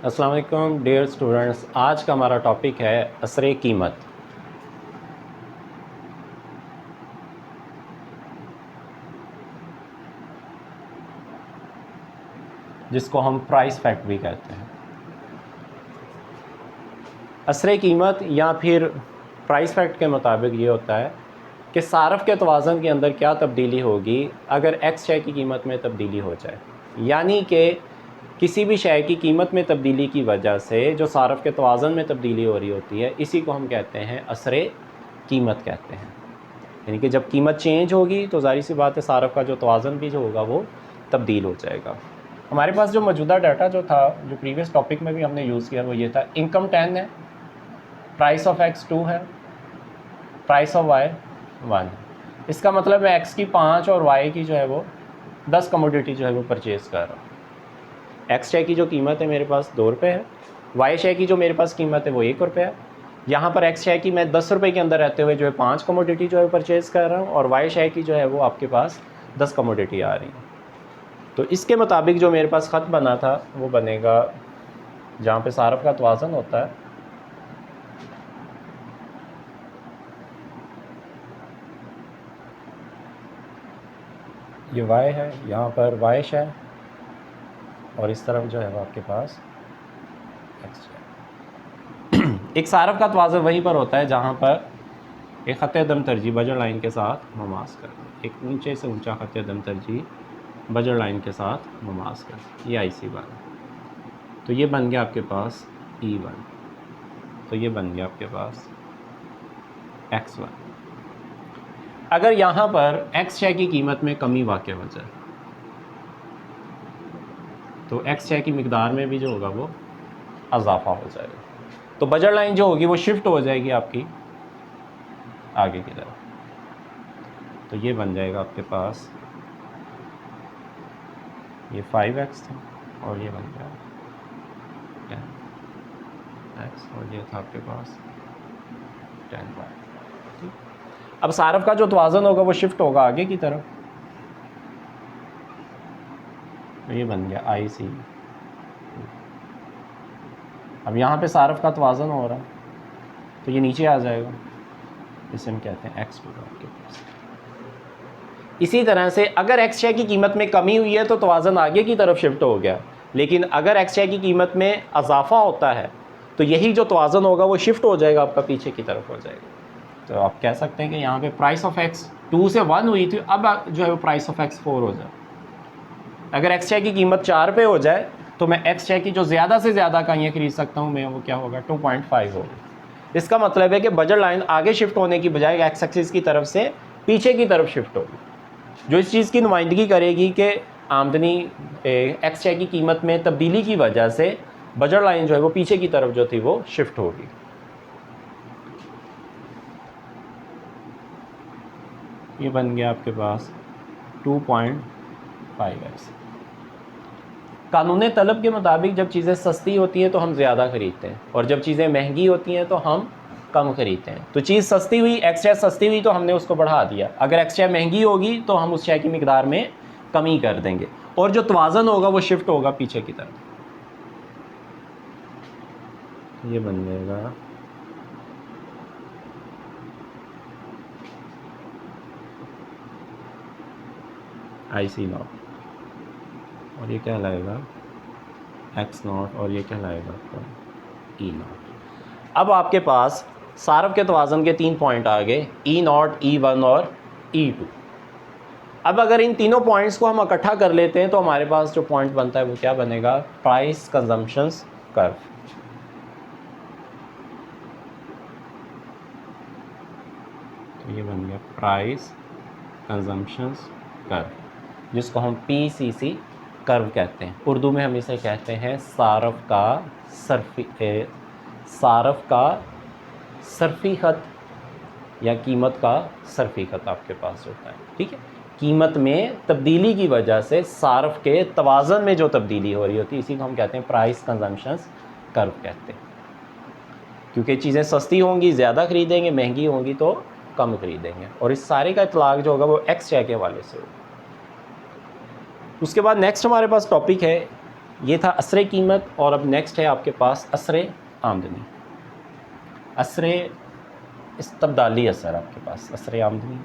अस्सलाम वालेकुम dear students, आज का हमारा टॉपिक है असरे कीमत। जिसको हम प्राइस फैक्ट भी कहते हैं। असरे कीमत या फिर प्राइस फैक्ट के मुताबिक ये होता है कि सारफ के तवाज़न के अंदर क्या तब्दीली होगी अगर एक्स शय की कीमत में तब्दीली हो जाए। यानी कि किसी भी शय की कीमत में तब्दीली की वजह से जो सारफ के तवाज़न में तब्दीली हो रही होती है, इसी को हम कहते हैं असरे कीमत कहते हैं। यानी कि जब कीमत चेंज होगी तो ज़ाहिर सी बात है सारफ का जो तवाज़न भी जो होगा वो तब्दील हो जाएगा। हमारे पास जो मौजूदा डाटा जो था, जो प्रीवियस टॉपिक में भी हमने यूज़ किया, वो ये था इनकम 10 है, प्राइस ऑफ एक्स 2 है, प्राइस ऑफ वाई 1 है। इसका मतलब है एक्स की 5 और वाई की जो है वो 10 कमोडिटी जो है वो परचेज़ कर रहा हूँ। एक्स शेयर की जो कीमत है मेरे पास 2 रुपये है, वाई शेयर की जो मेरे पास कीमत है वो 1 रुपये है। यहाँ पर एक्स शेयर की मैं 10 रुपये के अंदर रहते हुए जो है 5 कमोडिटी जो है परचेज़ कर रहा हूँ, और वाई शेयर की जो है वो आपके पास 10 कमोडिटी आ रही है। तो इसके मुताबिक जो मेरे पास ख़त बना था वो बनेगा, जहाँ पे सारफ का तवाज़न होता है, ये वाई है, यहाँ पर वाई शेयर, और इस तरफ जो है वो आपके पास एक्स शेयर। एक सारफ का तवाज़न वहीं पर होता है जहाँ पर एक ख़त दम तरजीह बजर लाइन के साथ ममास कर, एक ऊंचे से ऊंचा ख़त दम तरजीह बजर लाइन के साथ ममास कर, ये IC बन। तो ये बन गया आपके पास E1, तो ये बन गया आपके पास X1। अगर यहाँ पर एक्स शेयर की कीमत में कमी वाक़ हो जाए तो एक्स शेयर की मिकदार में भी जो होगा वो इजाफा हो जाएगा, तो बजर लाइन जो होगी वो शिफ्ट हो जाएगी आपकी आगे की तरफ। तो ये बन जाएगा आपके पास, ये 5x था और ये बन गया 10x, और ये था आपके पास 10y। अब सारफ का जो तवाज़न होगा वो शिफ्ट होगा आगे की तरफ, तो ये बन गया IC। अब यहाँ पे सारफ का तवाज़न हो रहा है तो ये नीचे आ जाएगा, इसे हम कहते हैं X2 आपके पास। इसी तरह से अगर एक्स शेयर की कीमत में कमी हुई है तो तवाज़न आगे की तरफ शिफ्ट हो गया, लेकिन अगर एक्स शेयर की कीमत में इजाफा होता है तो यही जो तवाज़न होगा वो शिफ्ट हो जाएगा, आपका पीछे की तरफ हो जाएगा। तो आप कह सकते हैं कि यहाँ पे प्राइस ऑफ एक्स 2 से 1 हुई थी, अब जो है वो प्राइस ऑफ एक्स 4 हो जाए। अगर एक्स शेयर की कीमत 4 पे हो जाए तो मैं एक्स शेयर की जो ज़्यादा से ज़्यादा इकाइयाँ खरीद सकता हूँ मैं, वो क्या होगा 2.5 होगा। इसका मतलब है कि बजट लाइन आगे शिफ्ट होने की बजाय एक्स एक्सिस की तरफ से पीछे की तरफ शिफ्ट होगी, जो इस चीज़ की नुमाइंदगी करेगी कि आमदनी एक्स शेयर की कीमत में तब्दीली की वजह से बजट लाइन जो है वो पीछे की तरफ जो थी वो शिफ्ट होगी। ये बन गया आपके पास 2.5x। कानून तलब के मुताबिक जब चीज़ें सस्ती होती हैं तो हम ज़्यादा ख़रीदते हैं, और जब चीज़ें महंगी होती हैं तो हम कम ख़रीदते हैं। तो चीज़ सस्ती हुई, एक्स शेयर सस्ती हुई तो हमने उसको बढ़ा दिया, अगर एक्स शेयर महंगी होगी तो हम उस शेयर की मिकदार में कमी कर देंगे, और जो तवाज़न होगा वो शिफ्ट होगा पीछे की तरफ। ये बन जाएगा IC0, और ये कहलाएगा X0, और ये कहलाएगा आपका E0। अब आपके पास सारफ के तवाज़न के 3 पॉइंट आ गए, E0, E1 और E2। अब अगर इन तीनों पॉइंट्स को हम इकट्ठा कर लेते हैं तो हमारे पास जो पॉइंट बनता है वो क्या बनेगा, प्राइस कंजम्पशंस कर्व। तो ये बन गया प्राइस कंजम्पशंस कर्व, जिसको हम PCC कर्व कहते हैं। उर्दू में हम इसे कहते हैं सारफ का सरफी ख़त या कीमत का सरफी ख़त आपके पास होता है। ठीक है, कीमत में तब्दीली की वजह से सारफ के तवाज़न में जो तब्दीली हो रही होती है, इसी को हम कहते हैं प्राइस कंजम्पशंस कर्व कहते हैं। क्योंकि चीज़ें सस्ती होंगी ज़्यादा ख़रीदेंगे, महंगी होंगी तो कम ख़रीदेंगे, और इस सारे का इतलाक़ जो होगा वो एक्स शेयर के हवाले से होगा। उसके बाद नेक्स्ट हमारे पास टॉपिक है ये था असरे कीमत, और अब नेक्स्ट है आपके पास असरे आमदनी, असरे इस्तबदाली असर, आपके पास असरे आमदनी।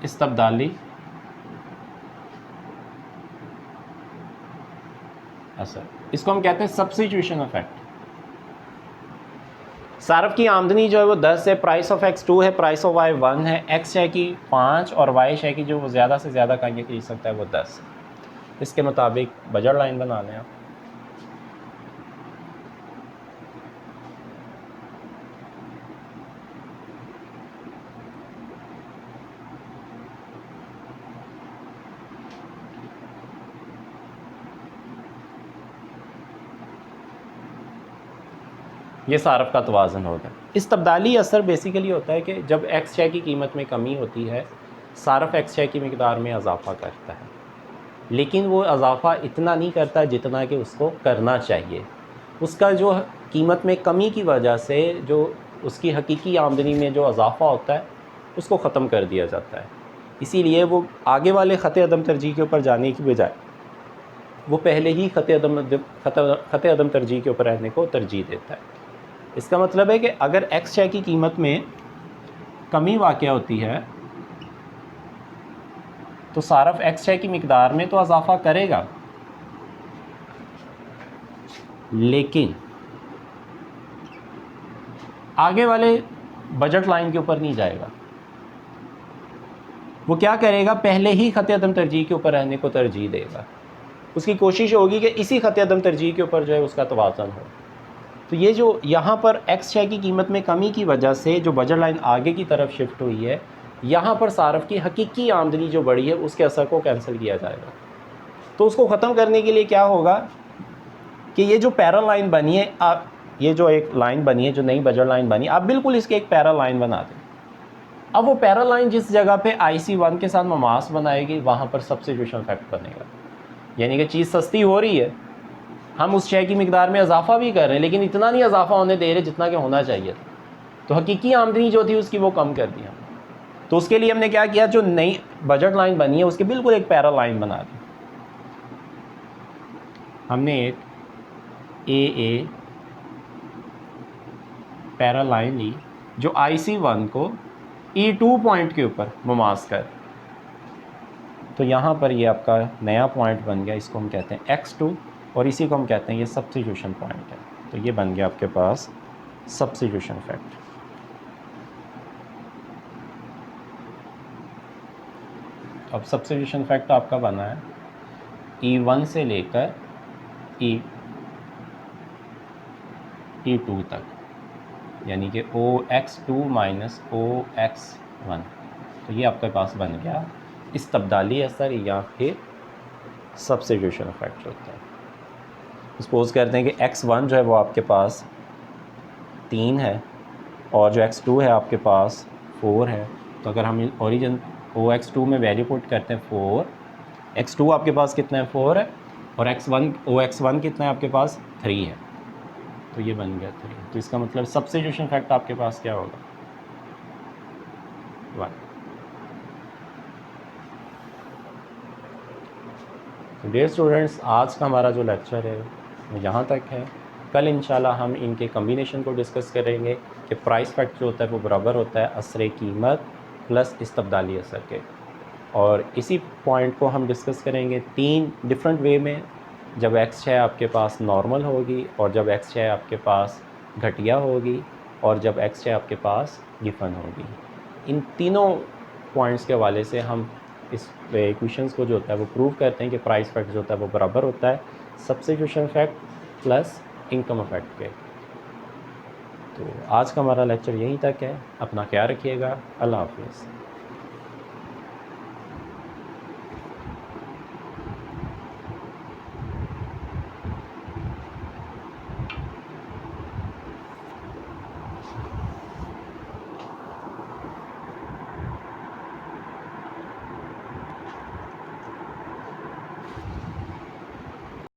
इस्तबदाली असर, इसको हम कहते हैं सब्स्टिट्यूशन इफेक्ट। सारफ की आमदनी जो है वो 10 है, प्राइस ऑफ एक्स 2 है, प्राइस ऑफ वाई 1 है, एक्स शय की 5 और वाई शय की जो वो ज़्यादा से ज़्यादा का ये खरीद सकता है वो 10। इसके मुताबिक बजट लाइन बना लें आप। ये सारफ का तवाज़ुन होगा। इस तब्दाली असर बेसिकली होता है कि जब एक्स शय की कीमत में कमी होती है, सारफ एक्स शय की मिकदार में इजाफ़ा करता है, लेकिन वो इजाफ़ा इतना नहीं करता जितना कि उसको करना चाहिए। उसका जो कीमत में कमी की वजह से जो उसकी हकीकी आमदनी में जो इजाफ़ा होता है उसको ख़त्म कर दिया जाता है। इसीलिए वो आगे वाले ख़त अदम तरजीह के ऊपर जाने की बजाय वो पहले ही ख़त अदम तरजीह के ऊपर रहने को तरजीह देता है। इसका मतलब है कि अगर एक्स शय की कीमत में कमी वाक़या होती है तो सारफ एक्स शय की मिकदार में तो इजाफ़ा करेगा, लेकिन आगे वाले बजट लाइन के ऊपर नहीं जाएगा। वो क्या करेगा, पहले ही ख़त अदम तरजीह के ऊपर रहने को तरजीह देगा। उसकी कोशिश होगी कि इसी ख़त अदम तरजीह के ऊपर जो है उसका तवाज़ुन हो। तो ये जो यहाँ पर एक्स शय की कीमत में कमी की वजह से जो बजट लाइन आगे की तरफ शिफ्ट हुई है, यहाँ पर सारफ की हकीकी आमदनी जो बढ़ी है उसके असर को कैंसिल किया जाएगा। तो उसको ख़त्म करने के लिए क्या होगा कि ये जो पैरल लाइन बनी है, आप ये जो एक लाइन बनी है, जो नई बजट लाइन बनी, आप बिल्कुल इसके एक पैरल लाइन बना दें। अब वो पैरल लाइन जिस जगह पे IC1 के साथ ममास बनाएगी वहाँ पर सब्स्टिट्यूशन इफेक्ट बनेगा, यानी कि चीज़ सस्ती हो रही है, हम उस शय की मिकदार में इजाफा भी कर रहे हैं, लेकिन इतना नहीं इजाफा होने दे रहे जितना कि होना चाहिए था। तो हकीकी आमदनी जो थी उसकी वो कम कर दिया। तो उसके लिए हमने क्या किया, जो नई बजट लाइन बनी है उसके बिल्कुल एक पैरल लाइन बना दी। हमने एक AA पैरल लाइन ली जो IC1 को E2 पॉइंट के ऊपर मुमास कर, तो यहाँ पर ये आपका नया पॉइंट बन गया, इसको हम कहते हैं X2, और इसी को हम कहते हैं ये सब्स्टिट्यूशन पॉइंट है। तो ये बन गया आपके पास सब्स्टिट्यूशन इफेक्ट। अब सब्स्टिट्यूशन इफेक्ट आपका बना है E1 से लेकर E2 तक, यानी कि OX2 माइनस OX1। तो ये आपके पास बन गया इस्तबदाली असर या फिर सब्स्टिट्यूशन इफेक्ट होता है। सपोज करते हैं कि X1 जो है वो आपके पास 3 है और जो X2 है आपके पास 4 है। तो अगर हम ओरिजिन OX2 में वैल्यू पुट करते हैं 4, X2 आपके पास कितना है 4 है, और OX1 कितना है आपके पास 3 है। तो ये बन गया 3। तो इसका मतलब सब्स्टिट्यूशन इफेक्ट आपके पास क्या होगा 1। तो डियर स्टूडेंट्स, आज का हमारा जो लेक्चर है वो यहाँ तक है। कल इंशाल्लाह हम इनके कम्बिनेशन को डिस्कस करेंगे कि प्राइस फैक्ट जो होता है वो बराबर होता है असरे कीमत प्लस इस्तबदाली असर के, और इसी पॉइंट को हम डिस्कस करेंगे 3 डिफरेंट वे में, जब एक्स शय आपके पास नॉर्मल होगी, और जब एक्स शय आपके पास घटिया होगी, और जब एक्स शय आपके पास गिफन होगी। इन तीनों पॉइंट्स के हवाले से हम इस इक्वेशंस को जो होता है वो प्रूव करते हैं कि प्राइस फैक्ट जो होता है वो बराबर होता है substitution fact plus income effect के। तो आज का हमारा लेक्चर यहीं तक है। अपना ख्याल रखिएगा। अल्लाह हाफिज़।